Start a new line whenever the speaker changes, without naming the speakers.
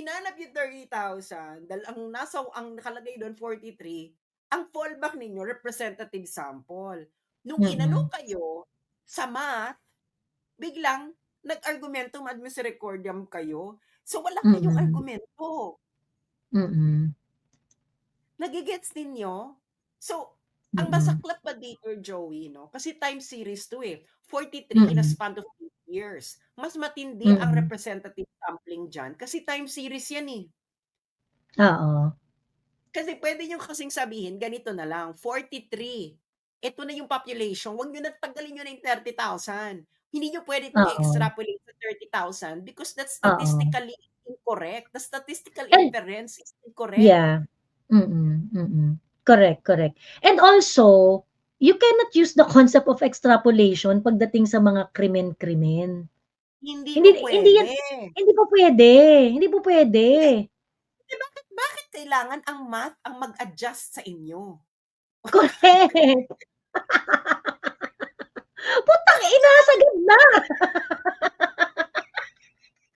hinanap yung 30,000 dahil ang nakalagay dun 43, ang fallback ninyo representative sample. Nung inano
Mm.
kayo sa math, biglang nag-argumentum ad misericordiam kayo. So, wala kayong
Mm.
argumento.
Mm.
Nage-gets ninyo? So, ang
Mm.
masaklap pa dito, Joey 'no, kasi time series 'to, eh, 43 in a
Mm.
span of 8 years. Mas matindi ang
Mm.
representative sampling diyan kasi time series 'yan, eh.
Oo.
Kasi puwede niyo kasing sabihin ganito na lang, 43, eto na yung population, wag niyo na tanggalin niyo na yung 30,000. Hindi niyo puwede itong
Oo.
i-extrapolate sa 30,000 because that's
Oo.
statistically incorrect. The statistical
And
inference is incorrect.
yeah. Mm, mm. Correct, correct. And also, you cannot use the concept of extrapolation pagdating sa mga krimen-krimen.
Hindi
Hindi
po
hindi yan
puwede.
hindi po puwede, hindi po puwede.
Hindi. Eh, bakit kailangan ang math ang mag-adjust sa inyo?
Correct.